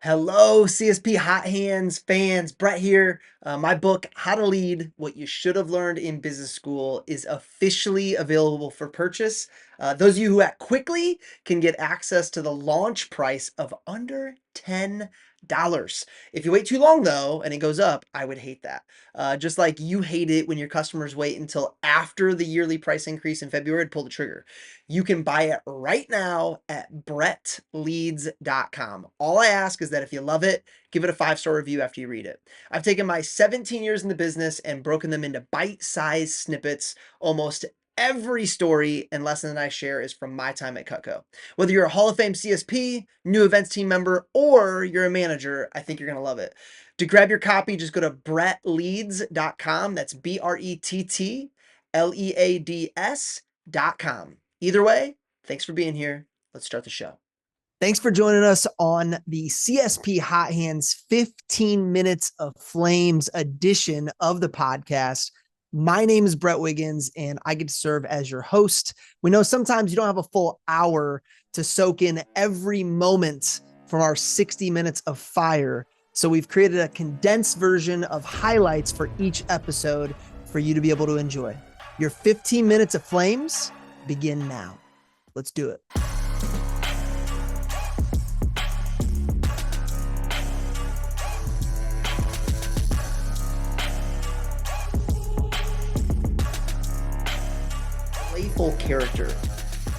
Hello, CSP Hot Hands fans. Brett here. My book, How to Lead What You Should Have Learned in Business School, is officially available for purchase. Those of you who act quickly can get access to the launch price of under $10. If you wait too long, though, and it goes up, I would hate that. Just like you hate it when your customers wait until after the yearly price increase in February to pull the trigger. You can buy it right now at brettleads.com. All I ask is that if you love it, give it a 5-star review after you read it. I've taken my 17 years in the business and broken them into bite-sized snippets. Almost every story and lesson that I share is from my time at Cutco. Whether you're a Hall of Fame CSP, new events team member, or you're a manager, I think you're going to love it. To grab your copy, just go to brettleads.com. That's BRETTLEADS.com. Either way, thanks for being here. Let's start the show. Thanks for joining us on the CSP Hot Hands 15 Minutes of Flames edition of the podcast. My name is Brett Wiggins, and I get to serve as your host. We know sometimes you don't have a full hour to soak in every moment from our 60 minutes of fire. So we've created a condensed version of highlights for each episode for you to be able to enjoy. Your 15 minutes of flames begin now. Let's do it. Playful character.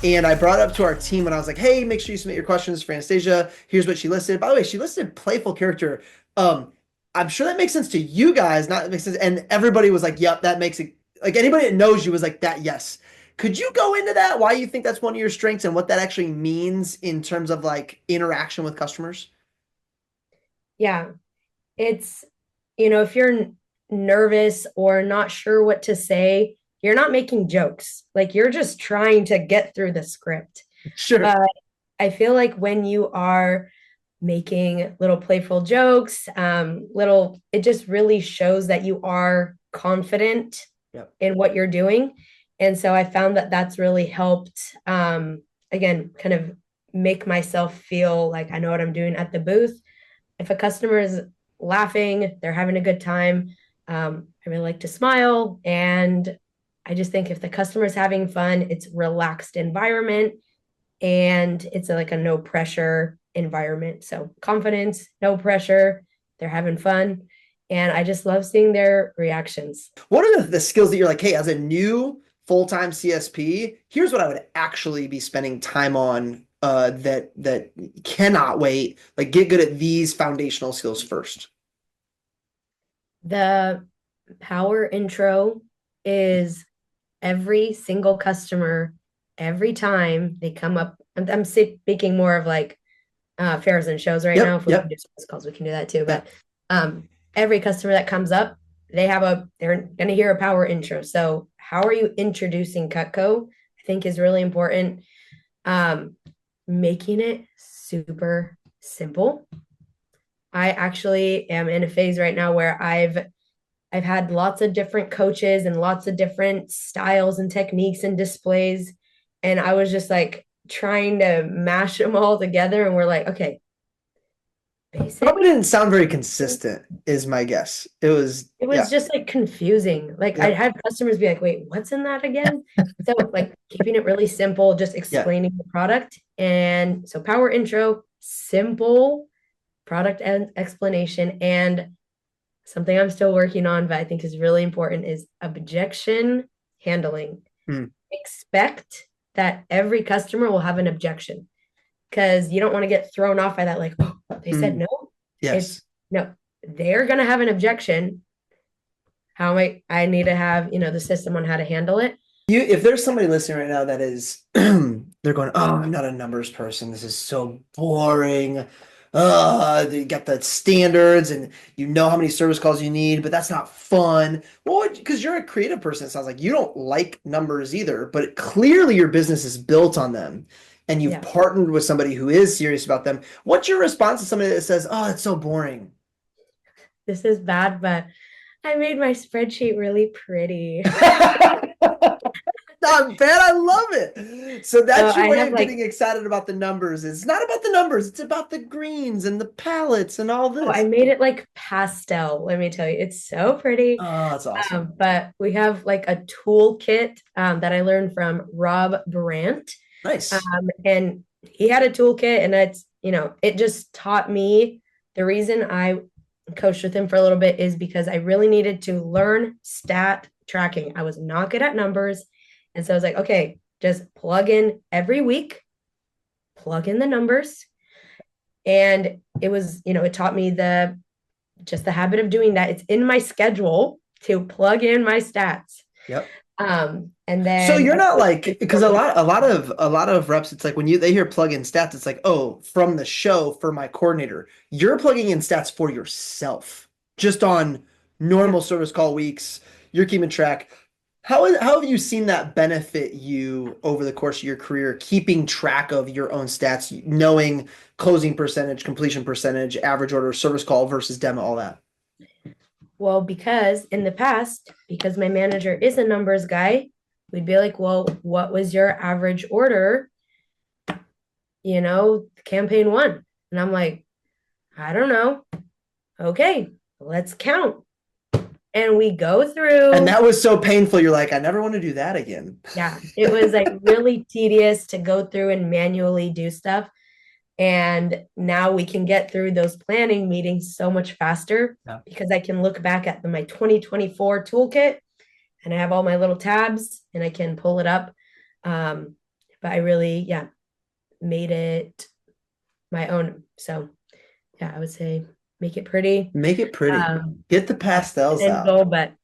And I brought it up to our team when I was like, hey, make sure you submit your questions for Anastasia. Here's what she listed. By the way, she listed playful character. I'm sure that makes sense to you guys, not makes sense. And everybody was like, yep, that makes it. Like anybody that knows you was like that, yes. Could you go into that? Why you think that's one of your strengths and what that actually means in terms of like interaction with customers? Yeah, it's, if you're nervous or not sure what to say, you're not making jokes. Like you're just trying to get through the script. Sure. I feel like when you are making little playful jokes, it just really shows that you are confident Yep. in what you're doing. And so I found that that's really helped, again, kind of make myself feel like I know what I'm doing at the booth. If a customer is laughing, they're having a good time, I really like to smile. And I just think if the customer is having fun, it's a relaxed environment and it's like a no pressure environment. So confidence, no pressure, they're having fun. And I just love seeing their reactions. What are the skills that you're like, hey, as a new full-time CSP, here's what I would actually be spending time on that cannot wait. Like get good at these foundational skills first. The power intro is every single customer, every time they come up. I'm speaking more of like fairs and shows right now. If we can do service calls, we can do that too. But every customer that comes up, they're going to hear a power intro. So how are you introducing Cutco? I think is really important. Making it super simple. I actually am in a phase right now where I've had lots of different coaches and lots of different styles and techniques and displays. And I was just like trying to mash them all together. And we're like, okay, basic. Probably didn't sound very consistent, is my guess. It was just like confusing. Like I'd have customers be like, wait, what's in that again? So like keeping it really simple, just explaining the product. And so power intro, simple product and explanation. And something I'm still working on, but I think is really important is objection handling. Expect that every customer will have an objection because you don't want to get thrown off by that. Like, oh, they said no. Yes. No, they're going to have an objection. How I need to have, the system on how to handle it. If there's somebody listening right now that is, they're going, oh, I'm not a numbers person. This is so boring. You got the standards and you know how many service calls you need, but that's not fun. Well, because you're a creative person, it sounds like you don't like numbers either, but clearly your business is built on them and you've partnered with somebody who is serious about them. What's your response to somebody that says, oh, it's so boring? This is bad, but I made my spreadsheet really pretty. not bad. I love it. So that's So your I way have of getting excited about the numbers. It's not about the numbers. It's about the greens and the palettes and all I this. made it like pastel. Let me tell you, it's so pretty. Oh, that's awesome. But we have like a toolkit that I learned from Rob Brandt. Nice. And he had a toolkit, and it just taught me. The reason I coached with him for a little bit is because I really needed to learn stat tracking. I was not good at numbers. And so I was like, okay, just plug in every week, plug in the numbers. And it taught me just the habit of doing that. It's in my schedule to plug in my stats. Yep. And So then you're not like, because a lot of reps, it's like when they hear plug in stats, it's like, oh, from the show for my coordinator. You're plugging in stats for yourself, just on normal service call weeks. You're keeping track. How have you seen that benefit you over the course of your career, keeping track of your own stats, knowing closing percentage, completion percentage, average order, service call versus demo, all that? Well, because in the past, because my manager is a numbers guy, we'd be like, well, what was your average order? Campaign one. And I'm like, I don't know. Okay, let's count. And we go through. And that was so painful. You're like, I never want to do that again. Yeah, it was like really tedious to go through and manually do stuff. And now we can get through those planning meetings so much faster because I can look back at my 2024 toolkit and I have all my little tabs and I can pull it up. But I really, made it my own. So I would say make it pretty. Make it pretty. Get the pastels out. But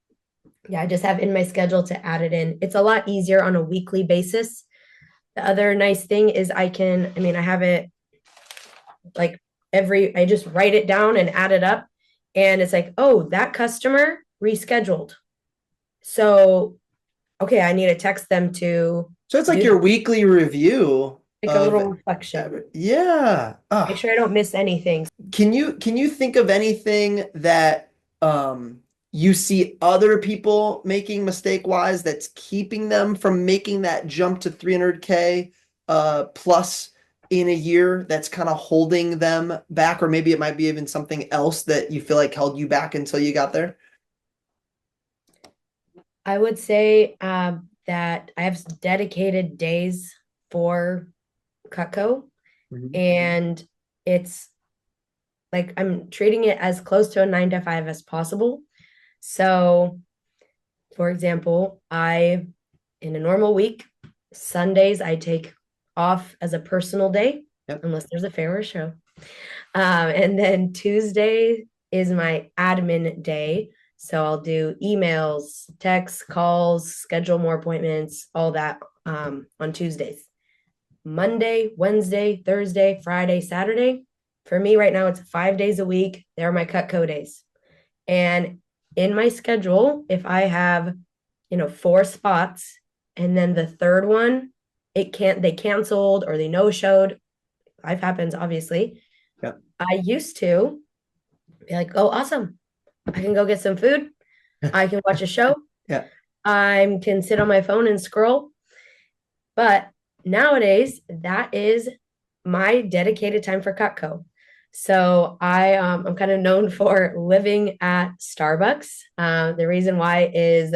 I just have in my schedule to add it in. It's a lot easier on a weekly basis. The other nice thing is I have it like I just write it down and add it up. And it's like, oh, that customer rescheduled. So, okay, I need to text them to. So it's like your weekly review. Like a little reflection. Yeah. Oh. Make sure I don't miss anything. Can you think of anything that you see other people making mistake-wise that's keeping them from making that jump to 300K plus in a year, that's kind of holding them back? Or maybe it might be even something else that you feel like held you back until you got there? I would say that I have dedicated days for Cutco, and it's like I'm treating it as close to a 9 to 5 as possible. So, for example, in a normal week, Sundays I take off as a personal day, unless there's a fair or a show. And then Tuesday is my admin day. So I'll do emails, texts, calls, schedule more appointments, all that on Tuesdays. Monday, Wednesday, Thursday, Friday, Saturday. For me right now, it's 5 days a week. They're my Cutco days. And in my schedule, if I have, 4 spots and then the third one, they canceled or they no-showed. Life happens, obviously. Yeah. I used to be like, oh, awesome. I can go get some food. I can watch a show. Yeah. I can sit on my phone and scroll. But nowadays, that is my dedicated time for Cutco. So I'm kind of known for living at Starbucks. The reason why is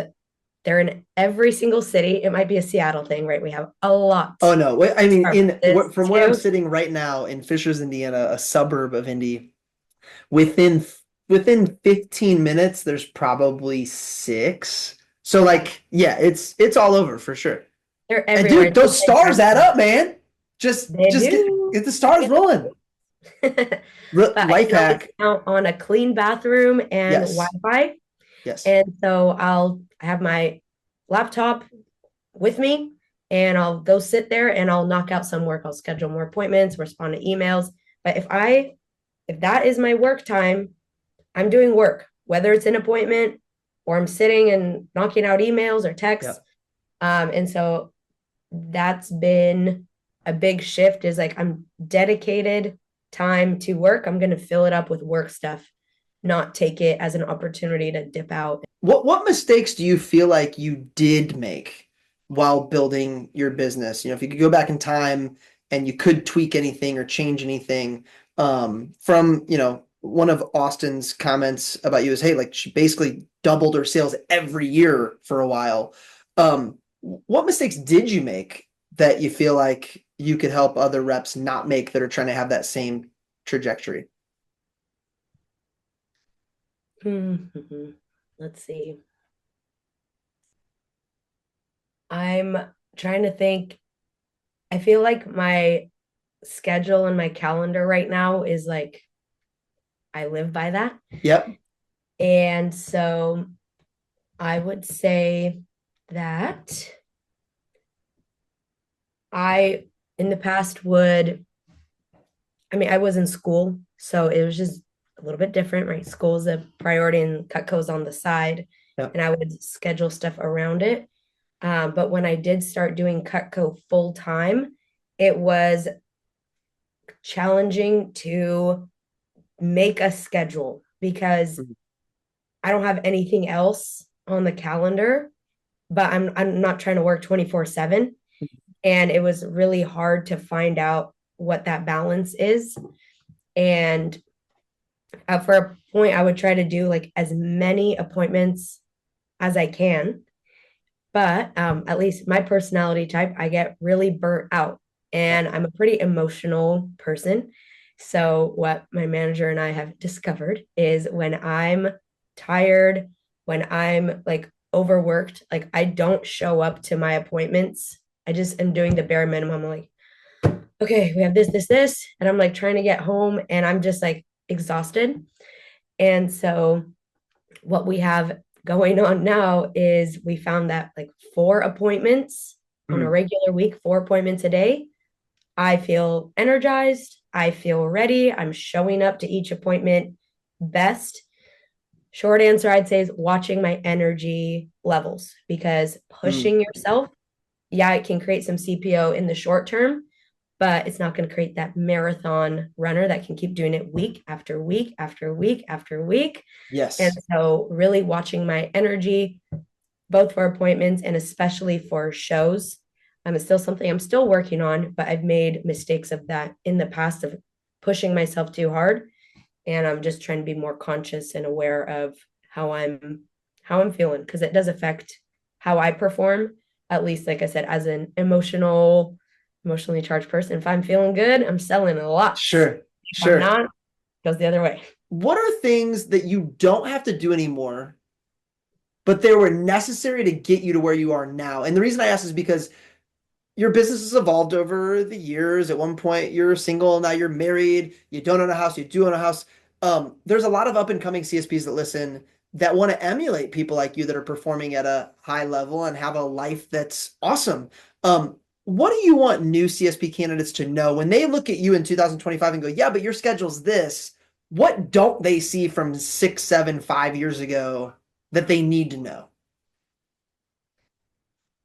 they're in every single city. It might be a Seattle thing, right? We have a lot. Oh no, I mean, from where I'm sitting right now in Fishers, Indiana, a suburb of Indy, within 15 minutes, there's probably 6. So like, yeah, it's all over for sure. They're everywhere. And dude, those stars add up, man. Just get the stars rolling. Life hack. Count on a clean bathroom and Wi-Fi. Yes. And so I have my laptop with me and I'll go sit there and I'll knock out some work. I'll schedule more appointments, respond to emails. But if that is my work time, I'm doing work, whether it's an appointment or I'm sitting and knocking out emails or texts. And so that's been a big shift, is like I'm dedicated time to work. I'm going to fill it up with work stuff, not take it as an opportunity to dip out. What mistakes do you feel like you did make while building your business? You know, if you could go back in time and you could tweak anything or change anything, from, you know, one of Austin's comments about you is, hey, like she basically doubled her sales every year for a while. What mistakes did you make that you feel like you could help other reps not make that are trying to have that same trajectory? Mhm. Let's see. I'm trying to think. I feel like my schedule and my calendar right now is like I live by that. Yep. And so I would say that I, in the past, I was in school, so it was just a little bit different, right? School's a priority and Cutco's on the side, Yep. and I would schedule stuff around it. But when I did start doing Cutco full time, it was challenging to make a schedule because Mhm. I don't have anything else on the calendar, but I'm not trying to work 24/7. And it was really hard to find out what that balance is. And for a point, I would try to do like as many appointments as I can. But at least my personality type, I get really burnt out and I'm a pretty emotional person. So, what my manager and I have discovered is when I'm tired, when I'm like overworked, like I don't show up to my appointments. I just am doing the bare minimum. I'm like, okay, we have this. And I'm like trying to get home and I'm just like exhausted. And so, what we have going on now is we found that like 4 appointments on a Mhm. regular week, 4 appointments a day, I feel energized. I feel ready. I'm showing up to each appointment best. Short answer, I'd say, is watching my energy levels because Mhm. pushing yourself, yeah, it can create some CPO in the short term, but it's not going to create that marathon runner that can keep doing it week after week after week after week. And Yes. so, really watching my energy, both for appointments and especially for shows. It's still something I'm still working on, but I've made mistakes of that in the past of pushing myself too hard. And I'm just trying to be more conscious and aware of how I'm feeling because it does affect how I perform. At least, like I said, as an emotionally charged person, if I'm feeling good, I'm selling a lot. Sure. If I'm Sure. not, it goes the other way. What are things that you don't have to do anymore, but they were necessary to get you to where you are now? And the reason I ask is because your business has evolved over the years. At one point, you're single, now you're married, you don't own a house, you do own a house. There's a lot of up and coming CSPs that listen that want to emulate people like you that are performing at a high level and have a life that's awesome. What do you want new CSP candidates to know when they look at you in 2025 and go, yeah, but your schedule's this? What don't they see from 6, 7, 5 years ago that they need to know?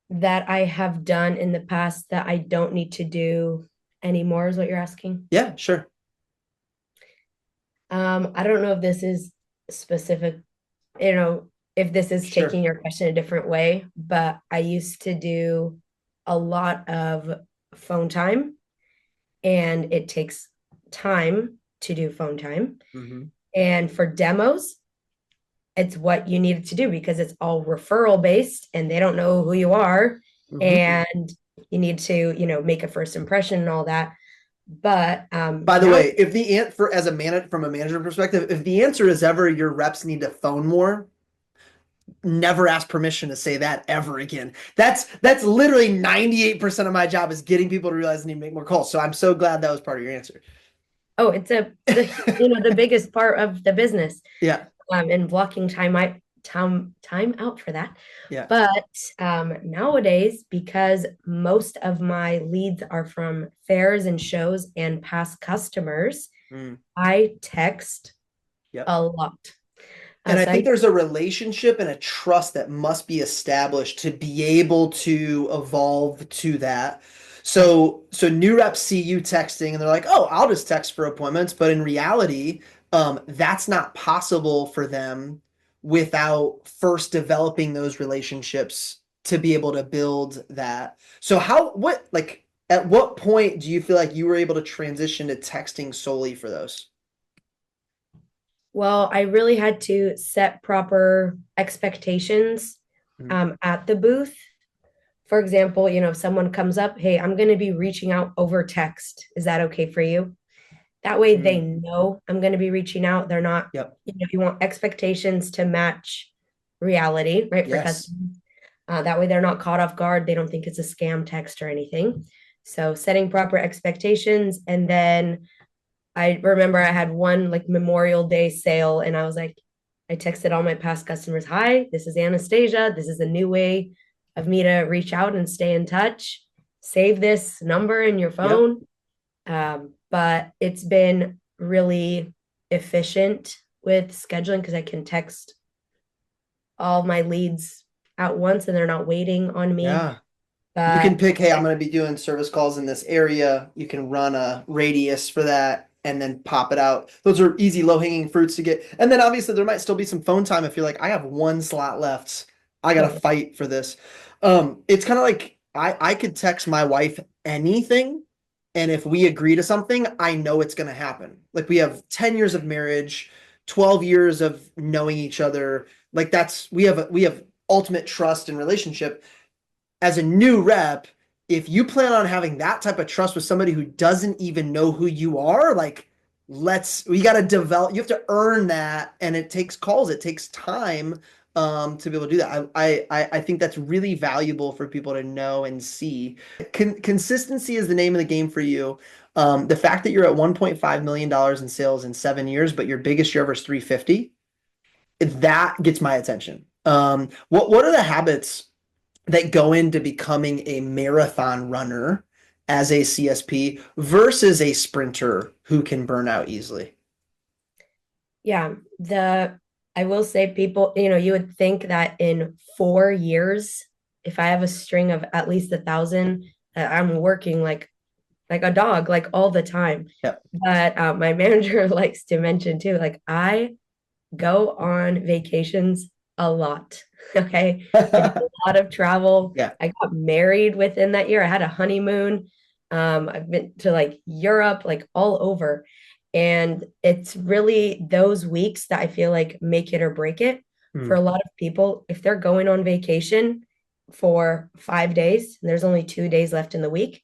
That I have done in the past that I don't need to do anymore, is what you're asking. Yeah, sure. I don't know if this is specific, you know, if this is Sure. taking your question a different way, but I used to do a lot of phone time, and it takes time to do phone time. Hmm. And for demos, it's what you needed to do because it's all referral based and they don't know who you are. Hmm. And you need to, make a first impression and all that. But By the now, way, if the ant for as a man from a manager perspective, if the answer is ever your reps need to phone more, never ask permission to say that ever again. That's literally 98% of my job is getting people to realize they need to make more calls. So I'm so glad that was part of your answer. oh, it's the biggest part of the business, Yeah. and blocking time out for that. Yeah. But nowadays, because most of my leads are from fairs and shows and past customers, Mm, I text yep. a lot. And I So I think there's a relationship and a trust that must be established to be able to evolve to that. So new reps see you texting and they're like, "Oh, I'll just text for appointments." But in reality, that's not possible for them without first developing those relationships to be able to build that. So at what point do you feel like you were able to transition to texting solely for those? Well, I really had to set proper expectations at the booth. For example, if someone comes up, hey, I'm going to be reaching out over text. Is that okay for you? That way they know I'm going to be reaching out. They're not, Yep. You want expectations to match reality, right? For Yes. customers. That way they're not caught off guard. They don't think it's a scam text or anything. So setting proper expectations. And then I remember I had one like Memorial Day sale, and I was like, I texted all my past customers, hi, this is Anastasia. This is a new way of me to reach out and stay in touch. Save this number in your phone. But it's been really efficient with scheduling because I can text all my leads at once and they're not waiting on me. Yeah. You can But pick, hey, I'm going to be doing service calls in this area. You can run a radius for that and then pop it out. Those are easy, low-hanging fruits to get. And then obviously there might still be some phone time if you're like, I have one slot left. I got to fight for this. It's kind of like I could text my wife anything, and if we agree to something, I know it's going to happen. Like we have 10 years of marriage, 12 years of knowing each other. Like we have ultimate trust and relationship. As a new rep, if you plan on having that type of trust with somebody who doesn't even know who you are, like we got to develop, you have to earn that. And it takes calls, it takes time to be able to do that. I think that's really valuable for people to know and see. Consistency is the name of the game for you. The fact that you're at $1.5 million in sales in 7 years, but your biggest year ever is 350, that gets my attention. What are the habits that go into becoming a marathon runner as a CSP versus a sprinter who can burn out easily? Yeah, I will say people, you would think that in 4 years, if I have a string of at least 1,000, I'm working like a dog, like all the time. Yep. But my manager likes to mention too, like I go on vacations a lot. Okay. I do a lot of travel. Yeah. I got married within that year. I had a honeymoon. I've been to like Europe, like all over. And it's really those weeks that I feel like make it or break it for a lot of people. If they're going on vacation for 5 days and there's only 2 days left in the week,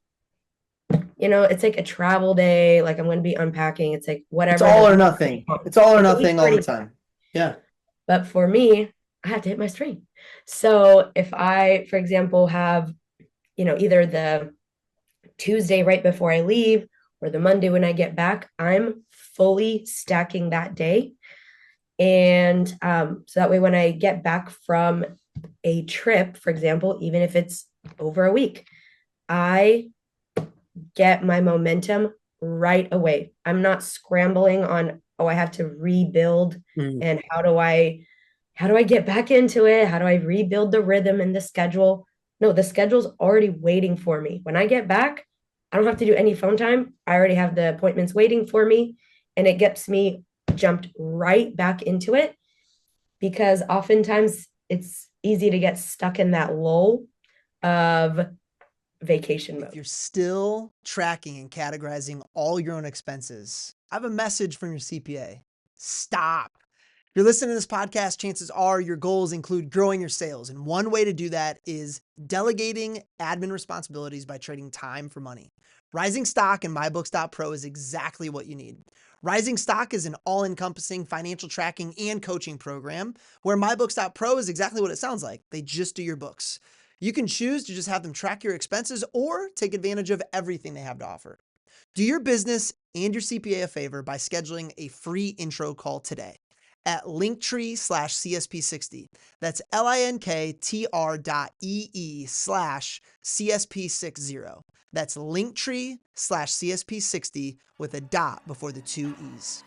it's like a travel day. Like I'm going to be unpacking. It's like whatever. It's all or nothing. It's all or nothing all the time. Yeah. But for me, I have to hit my string. So if I, for example, have, either the Tuesday right before I leave or the Monday when I get back, I'm fully stacking that day. And so that way, when I get back from a trip, for example, even if it's over a week, I get my momentum right away. I'm not scrambling on, oh, I have to rebuild and how do I get back into it? How do I rebuild the rhythm and the schedule? No, the schedule's already waiting for me. When I get back, I don't have to do any phone time. I already have the appointments waiting for me, and it gets me jumped right back into it, because oftentimes it's easy to get stuck in that lull of vacation mode. If you're still tracking and categorizing all your own expenses, I have a message from your CPA. Stop. If you're listening to this podcast, chances are your goals include growing your sales. And one way to do that is delegating admin responsibilities by trading time for money. Rising Stock and MyBooks.pro is exactly what you need. Rising Stock is an all-encompassing financial tracking and coaching program where MyBooks.pro is exactly what it sounds like. They just do your books. You can choose to just have them track your expenses or take advantage of everything they have to offer. Do your business and your CPA a favor by scheduling a free intro call today at linktree/CSP60. That's linktr.ee/CSP60. That's linktree/CSP60 with a dot before the two E's.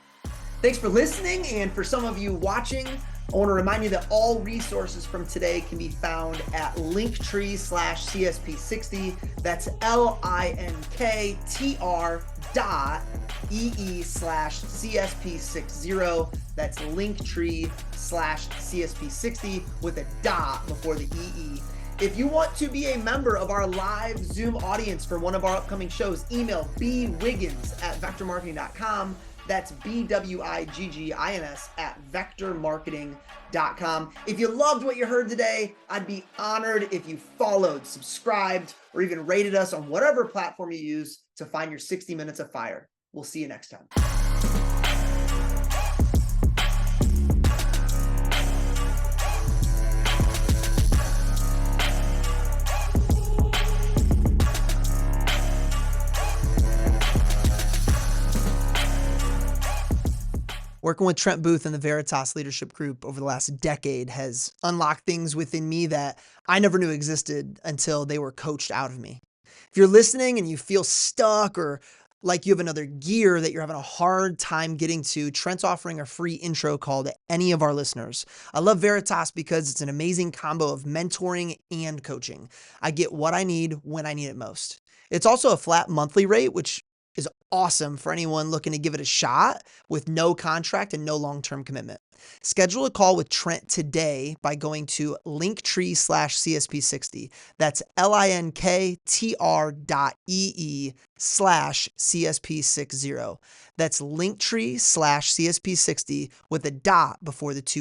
Thanks for listening, and for some of you watching, I want to remind you that all resources from today can be found at linktree/CSP60. That's linktr.ee/CSP60. That's linktree/CSP60 with a dot before the EE. If you want to be a member of our live Zoom audience for one of our upcoming shows, email bwiggins@vectormarketing.com. That's BWIGGINS@vectormarketing.com. If you loved what you heard today, I'd be honored if you followed, subscribed, or even rated us on whatever platform you use to find your 60 minutes of fire. We'll see you next time. Working with Trent Booth and the Veritas Leadership Group over the last decade has unlocked things within me that I never knew existed until they were coached out of me. If you're listening and you feel stuck or like you have another gear that you're having a hard time getting to, Trent's offering a free intro call to any of our listeners. I love Veritas because it's an amazing combo of mentoring and coaching. I get what I need when I need it most. It's also a flat monthly rate, which is awesome for anyone looking to give it a shot with no contract and no long-term commitment. Schedule a call with Trent today by going to linktree/CSP60. That's linktr.ee/CSP60. That's linktree/CSP60 with a dot before the two